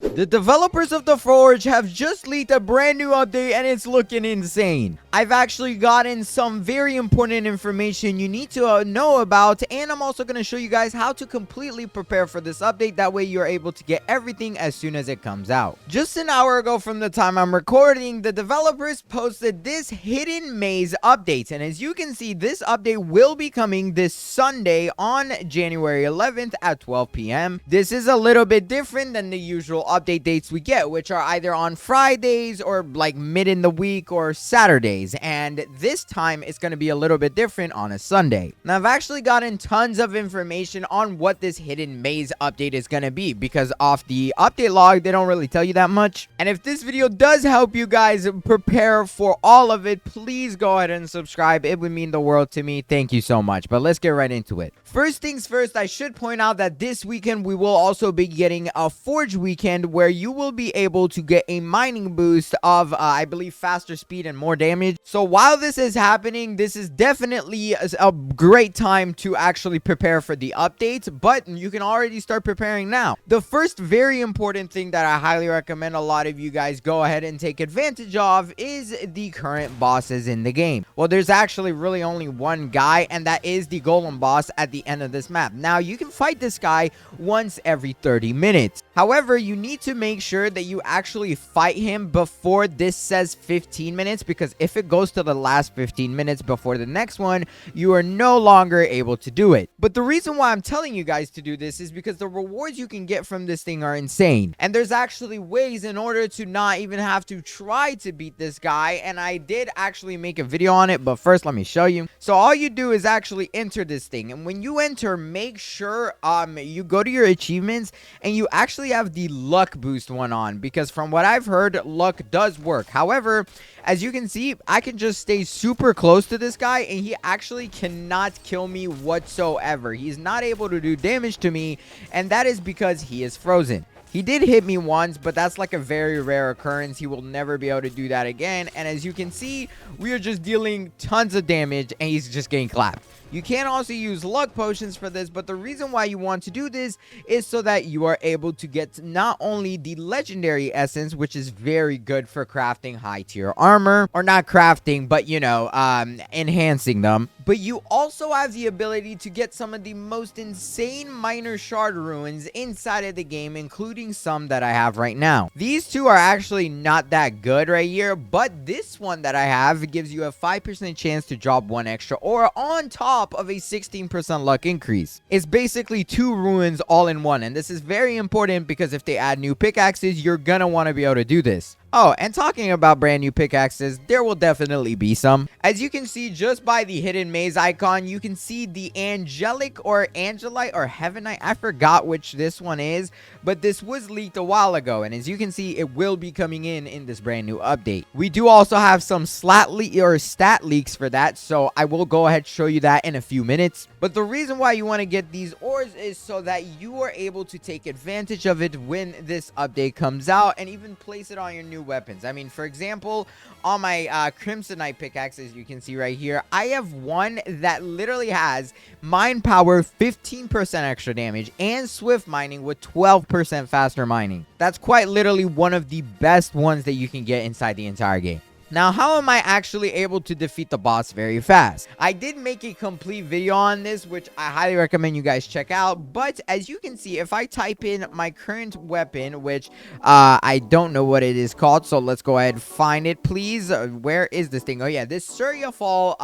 The developers of The Forge have just leaked a brand new update and it's looking insane. I've actually gotten some very important information you need to know about, and I'm also going to show you guys how to completely prepare for this update. That way you're able to get everything as soon as it comes out. Just an hour ago from the time I'm recording, the developers posted this hidden maze update, and as you can see, this update will be coming this Sunday on January 11th at 12 p.m. This is a little bit different than the usual update dates we get, which are either on Fridays or like mid in the week or Saturdays, and this time it's going to be a little bit different on a Sunday. Now, I've actually gotten tons of information on what this hidden maze update is going to be, because off the update log they don't really tell you that much. And if this video does help you guys prepare for all of it, please go ahead and subscribe. It would mean the world to me. Thank you so much. But let's get right into it. First things first, I should point out that this weekend we will also be getting a Forge weekend where you will be able to get a mining boost of, I believe, faster speed and more damage. So while this is happening, this is definitely a great time to actually prepare for the updates, but you can already start preparing now. The first very important thing that I highly recommend a lot of you guys go ahead and take advantage of is the current bosses in the game. Well, there's actually really only one guy, and that is the golem boss at the end of this map. Now, you can fight this guy once every 30 minutes. However, you need to make sure that you actually fight him before this says 15 minutes, because if it goes to the last 15 minutes before the next one, you are no longer able to do it. But the reason why I'm telling you guys to do this is because the rewards you can get from this thing are insane. And there's actually ways in order to not even have to try to beat this guy, and I did actually make a video on it, but first let me show you. So all you do is actually enter this thing, and when you enter, make sure you go to your achievements and you actually have the luck boost one on, because from what I've heard, luck does work. However, as you can see, I can just stay super close to this guy and he actually cannot kill me whatsoever. He's not able to do damage to me, and that is because he is frozen. He did hit me once, but that's like a very rare occurrence. He will never be able to do that again. And as you can see, we are just dealing tons of damage and he's just getting clapped. You can also use luck potions for this, but the reason why you want to do this is so that you are able to get not only the legendary essence, which is very good for crafting high tier armor, or not crafting, but you know, enhancing them, but you also have the ability to get some of the most insane minor shard ruins inside of the game, including some that I have right now. These two are actually not that good right here, but this one that I have gives you a 5% chance to drop one extra ore on top of a 16% luck increase. It's basically two ruins all in one, and this is very important because if they add new pickaxes, you're gonna want to be able to do this. Oh, and talking about brand new pickaxes, there will definitely be some. As you can see just by the hidden maze icon, you can see the angelic or angelite or heavenite. I forgot which this one is, but this was leaked a while ago, and as you can see, it will be coming in this brand new update. We do also have some stat leaks for that, so I will go ahead and show you that in a few minutes. But the reason why you want to get these ores is so that you are able to take advantage of it when this update comes out, and even place it on your new weapons. I mean, for example, on my crimsonite pickaxe, as you can see right here, I have one that literally has mine power 15% extra damage and swift mining with 12% faster mining. That's quite literally one of the best ones that you can get inside the entire game. Now, how am I actually able to defeat the boss very fast? I did make a complete video on this, which I highly recommend you guys check out. But as you can see, if I type in my current weapon, which I don't know what it is called, so let's go ahead and find it, please. Where is this thing? Oh yeah, this Surya Fall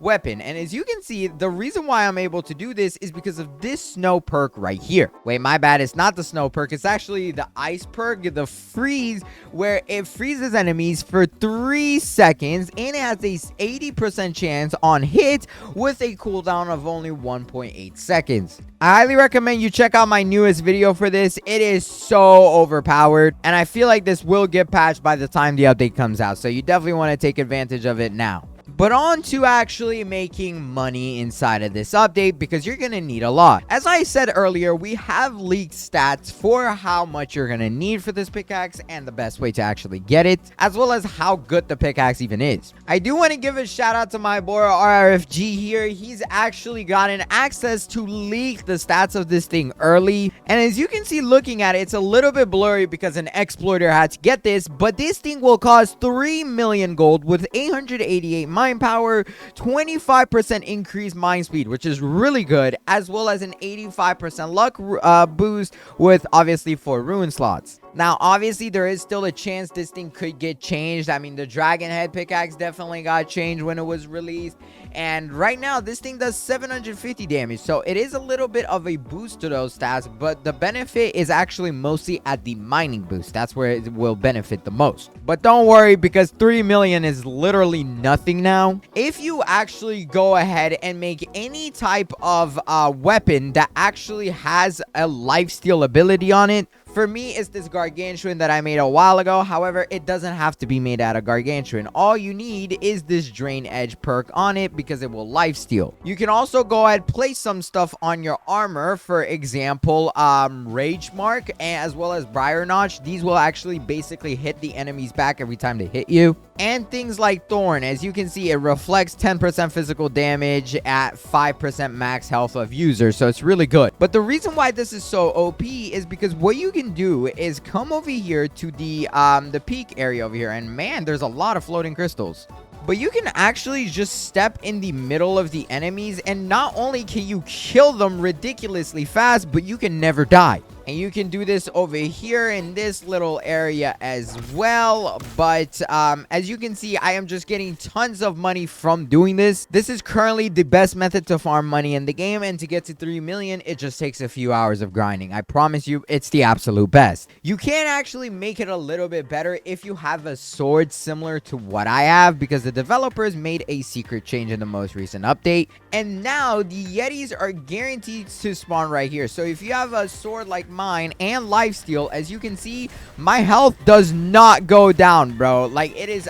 weapon. And as you can see, the reason why I'm able to do this is because of this snow perk right here. Wait, my bad, it's not the snow perk, it's actually the ice perk, the freeze, where it freezes enemies for 3 seconds, and it has a 80% chance on hit with a cooldown of only 1.8 seconds. I highly recommend you check out my newest video for this. It is so overpowered, and I feel like this will get patched by the time the update comes out, so you definitely want to take advantage of it now. But on to actually making money inside of this update, because you're gonna need a lot. As I said earlier, we have leaked stats for how much you're gonna need for this pickaxe and the best way to actually get it, as well as how good the pickaxe even is. I do want to give a shout out to my boy RFG here. He's actually gotten access to leak the stats of this thing early, and as you can see looking at it, it's a little bit blurry because an exploiter had to get this, but this thing will cost 3 million gold with 888 mine power, 25% increased mine speed, which is really good, as well as an 85% luck boost with obviously 4 ruin slots. Now, obviously, there is still a chance this thing could get changed. I mean, the dragon head pickaxe definitely got changed when it was released. And right now, this thing does 750 damage. So it is a little bit of a boost to those stats. But the benefit is actually mostly at the mining boost. That's where it will benefit the most. But don't worry, because 3 million is literally nothing now. If you actually go ahead and make any type of weapon that actually has a lifesteal ability on it, for me, it's this gargantuan that I made a while ago. However, it doesn't have to be made out of gargantuan. All you need is this drain edge perk on it because it will lifesteal. You can also go ahead place some stuff on your armor. For example, rage mark as well as briar notch. These will actually basically hit the enemy's back every time they hit you. And things like thorn. As you can see, it reflects 10% physical damage at 5% max health of users. So it's really good. But the reason why this is so OP is because what you can do is come over here to the peak area over here, and man, there's a lot of floating crystals. But you can actually just step in the middle of the enemies, and not only can you kill them ridiculously fast, but you can never die. And you can do this over here in this little area as well. But as you can see, I am just getting tons of money from doing this. This is currently the best method to farm money in the game. And to get to 3 million, it just takes a few hours of grinding. I promise you, it's the absolute best. You can actually make it a little bit better if you have a sword similar to what I have, because the developers made a secret change in the most recent update. And now the Yetis are guaranteed to spawn right here. So if you have a sword like mine and lifesteal, as you can see, my health does not go down, bro. Like, it is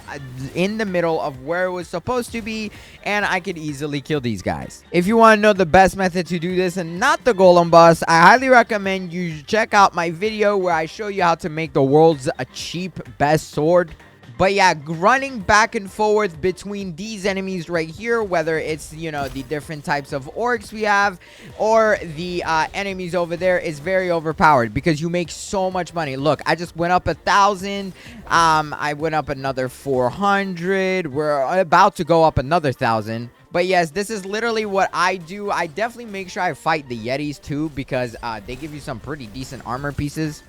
in the middle of where it was supposed to be, and I could easily kill these guys. If you want to know the best method to do this and not the golem boss, I highly recommend you check out my video where I show you how to make the world's cheap best sword. But yeah, running back and forth between these enemies right here, whether it's, you know, the different types of orcs we have or the enemies over there, is very overpowered because you make so much money. Look, I just went up 1,000. I went up another 400. We're about to go up another 1,000. But yes, this is literally what I do. I definitely make sure I fight the Yetis too, because they give you some pretty decent armor pieces.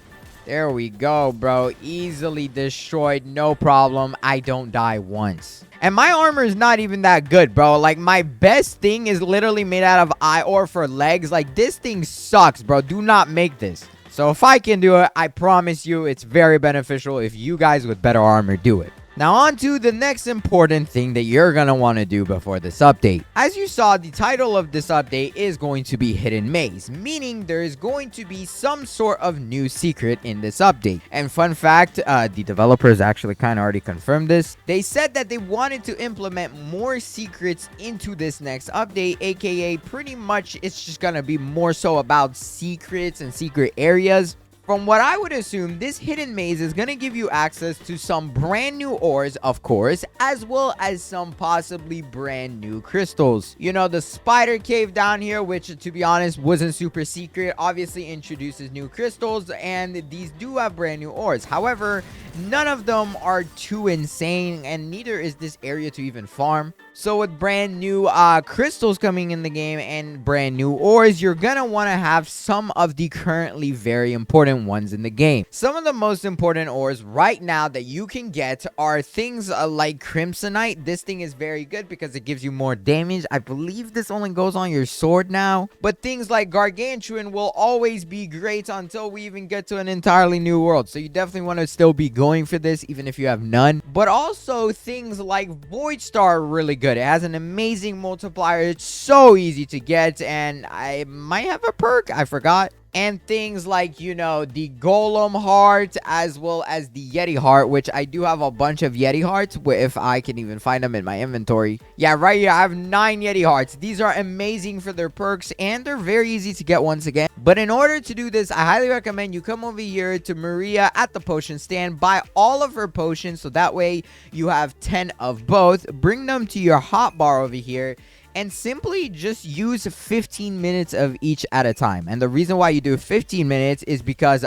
There we go, bro. Easily destroyed. No problem. I don't die once. And my armor is not even that good, bro. Like, my best thing is literally made out of eye ore for legs. Like, this thing sucks, bro. Do not make this. So if I can do it, I promise you it's very beneficial if you guys with better armor do it. Now on to the next important thing that you're going to want to do before this update. As you saw, the title of this update is going to be Hidden Maze, meaning there is going to be some sort of new secret in this update. And fun fact, the developers actually kind of already confirmed this. They said that they wanted to implement more secrets into this next update, aka pretty much it's just going to be more so about secrets and secret areas. From what I would assume, this hidden maze is going to give you access to some brand new ores, of course, as well as some possibly brand new crystals. You know, the spider cave down here, which to be honest wasn't super secret, obviously introduces new crystals, and these do have brand new ores. However, none of them are too insane, and neither is this area to even farm. So with brand new crystals coming in the game and brand new ores, you're gonna want to have some of the currently very important ones in the game. Some of the most important ores right now that you can get are things like crimsonite. This thing is very good because it gives you more damage. I believe this only goes on your sword now. But things like gargantuan will always be great until we even get to an entirely new world. So you definitely want to still be going for this even if you have none. But also things like void star are really good. It has an amazing multiplier. It's so easy to get, and I might have a perk. I forgot. and things like, the Golem heart as well as the Yeti heart, which I do have a bunch of Yeti hearts if I can even find them in my inventory. Yeah, right here I have 9 Yeti hearts. These are amazing for their perks and they're very easy to get once again. But in order to do this, I highly recommend you come over here to Maria at the potion stand, buy all of her potions so that way you have 10 of both. Bring them to your hotbar over here and simply just use 15 minutes of each at a time. And the reason why you do 15 minutes is because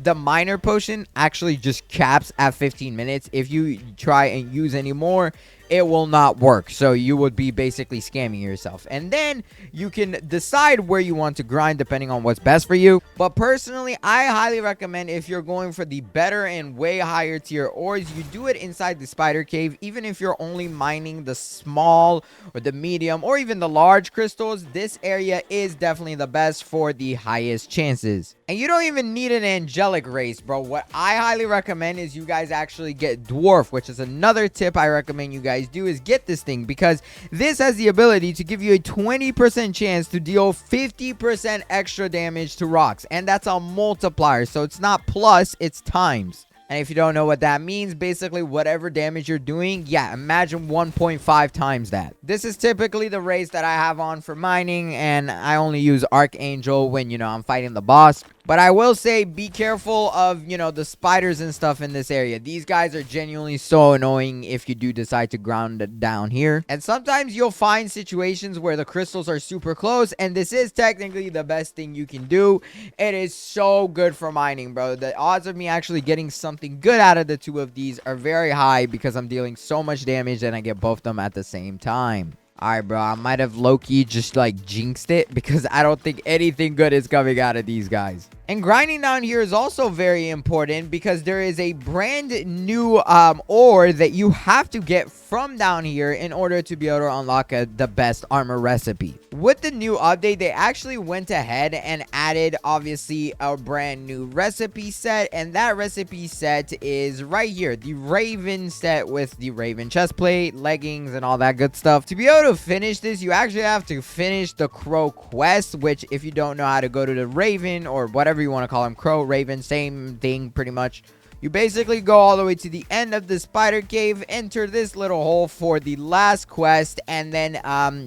the minor potion actually just caps at 15 minutes. If you try and use any more, it will not work. So you would be basically scamming yourself. And then you can decide where you want to grind depending on what's best for you. But personally, I highly recommend if you're going for the better and way higher tier ores, you do it inside the spider cave. Even if you're only mining the small or the medium or even the large crystals, this area is definitely the best for the highest chances. And you don't even need an angelic race, bro. What I highly recommend is you guys actually get dwarf, which is another tip I recommend you guys do, is get this thing because this has the ability to give you a 20% chance to deal 50% extra damage to rocks, and that's a multiplier, so it's not plus, it's times. And if you don't know what that means, basically whatever damage you're doing, yeah, imagine 1.5 times that. This is typically the race that I have on for mining, and I only use Archangel when, I'm fighting the boss. But I will say, be careful of, the spiders and stuff in this area. These guys are genuinely so annoying if you do decide to ground it down here. And sometimes you'll find situations where the crystals are super close, and this is technically the best thing you can do. It is so good for mining, bro. The odds of me actually getting something good out of the two of these are very high because I'm dealing so much damage and I get both of them at the same time. Alright, bro, I might have low-key just, jinxed it because I don't think anything good is coming out of these guys. And grinding down here is also very important because there is a brand new ore that you have to get from down here in order to be able to unlock the best armor recipe. With the new update, they actually went ahead and added, obviously, a brand new recipe set. And that recipe set is right here. The Raven set with the Raven chestplate, leggings, and all that good stuff. To be able to finish this, you actually have to finish the Crow quest, which if you don't know how to go to the Raven or whatever you want to call him, Crow, Raven, same thing pretty much. You basically go all the way to the end of the spider cave, enter this little hole for the last quest, and then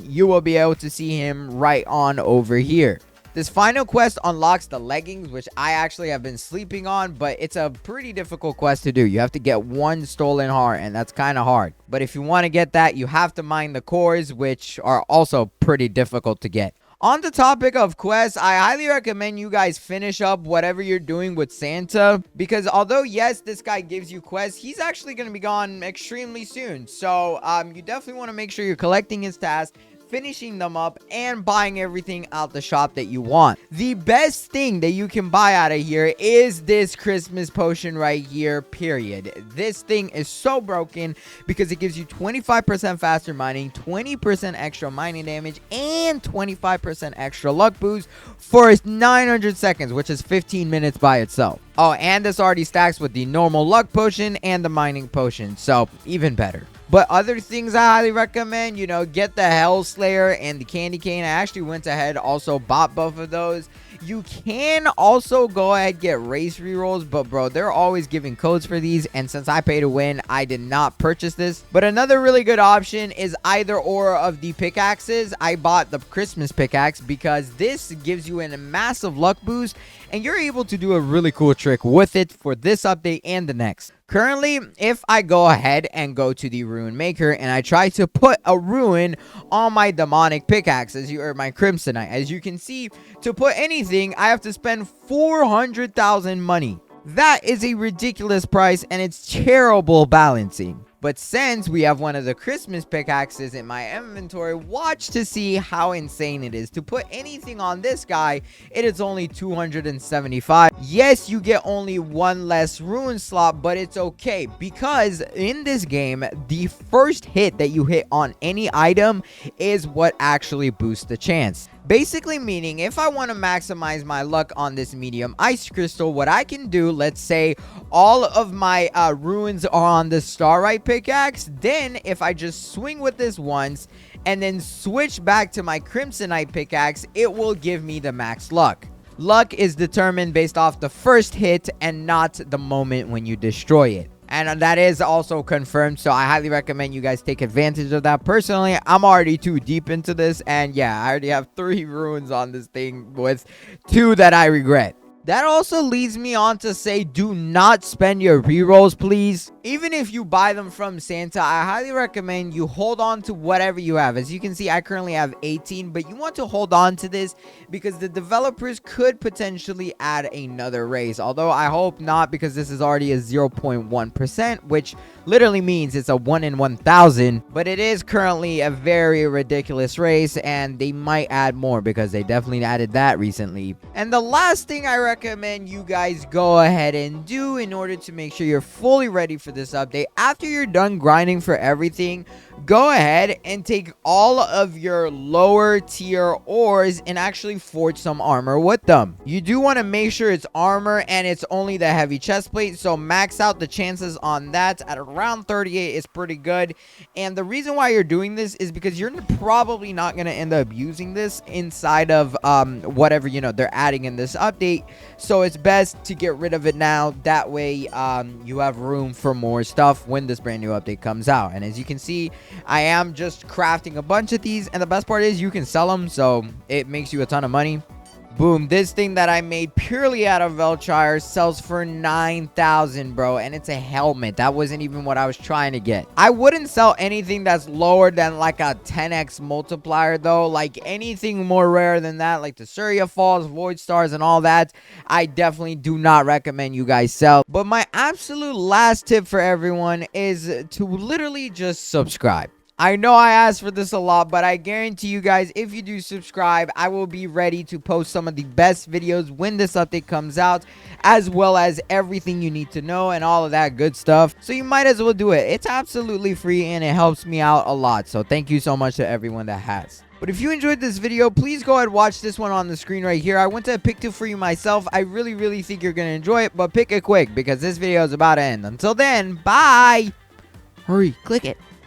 you will be able to see him right on over here. This final quest unlocks the leggings, which I actually have been sleeping on, but it's a pretty difficult quest to do. You have to get 1 stolen heart, and that's kind of hard. But if you want to get that, you have to mine the cores, which are also pretty difficult to get. On the topic of quests, I highly recommend you guys finish up whatever you're doing with Santa, because although, yes, this guy gives you quests, he's actually going to be gone extremely soon. So, you definitely want to make sure you're collecting his tasks, finishing them up, and buying everything out the shop that you want. The best thing that you can buy out of here is this Christmas potion right here, period. This thing is so broken because it gives you 25% faster mining, 20% extra mining damage, and 25% extra luck boost for 900 seconds, which is 15 minutes by itself. Oh, and this already stacks with the normal luck potion and the mining potion, so even better. But other things I highly recommend, get the Hell Slayer and the Candy Cane. I actually went ahead, also bought both of those. You can also go ahead get race rerolls, but bro, they're always giving codes for these, and since I pay to win, I did not purchase this. But another really good option is either or of the pickaxes. I bought the Christmas pickaxe because this gives you a massive luck boost, and you're able to do a really cool trick with it for this update and the next. Currently, if I go ahead and go to the Rune Maker and I try to put a rune on my demonic pickaxe, or my Crimsonite, as you can see, to put anything, I have to spend 400,000 money. That is a ridiculous price, and it's terrible balancing. But since we have one of the Christmas pickaxes in my inventory, watch to see how insane it is. To put anything on this guy, it is only 275. Yes, you get only 1 less rune slot, but it's okay. Because in this game, the first hit that you hit on any item is what actually boosts the chance. Basically meaning, if I want to maximize my luck on this medium ice crystal, what I can do, let's say all of my runes are on the starlight pickaxe, then if I just swing with this once and then switch back to my crimsonite pickaxe, it will give me the max luck. Luck is determined based off the first hit and not the moment when you destroy it. And that is also confirmed, so I highly recommend you guys take advantage of that. Personally, I'm already too deep into this, and yeah, I already have 3 runes on this thing with 2 that I regret. That also leads me on to say, do not spend your rerolls, please. Even if you buy them from Santa, I highly recommend you hold on to whatever you have. As you can see, I currently have 18, but you want to hold on to this because the developers could potentially add another race. Although I hope not, because this is already a 0.1%, which literally means it's a 1 in 1,000. But it is currently a very ridiculous race, and they might add more because they definitely added that recently. And the last thing I recommend you guys go ahead and do in order to make sure you're fully ready for this update, after you're done grinding for everything, go ahead and take all of your lower tier ores and actually forge some armor with them. You do want to make sure it's armor and it's only the heavy chest plate, so max out the chances on that at around 38 is pretty good. And the reason why you're doing this is because you're probably not going to end up using this inside of whatever, you know, they're adding in this update. So it's best to get rid of it now. That way you have room for more stuff when this brand new update comes out. And as you can see, I am just crafting a bunch of these, and the best part is you can sell them, so it makes you a ton of money. Boom, this thing that I made purely out of Velchire sells for 9,000, bro, and it's a helmet. That wasn't even what I was trying to get. I wouldn't sell anything that's lower than like a 10x multiplier, though. Like anything more rare than that, like the Surya Falls, Void Stars, and all that, I definitely do not recommend you guys sell. But my absolute last tip for everyone is to literally just subscribe. I know I ask for this a lot, but I guarantee you guys, if you do subscribe, I will be ready to post some of the best videos when this update comes out, as well as everything you need to know and all of that good stuff. So you might as well do it. It's absolutely free and it helps me out a lot. So thank you so much to everyone that has. But if you enjoyed this video, please go ahead and watch this one on the screen right here. I went to pick 2 for you myself. I really think you're going to enjoy it, but pick it quick because this video is about to end. Until then, bye! Hurry, click it.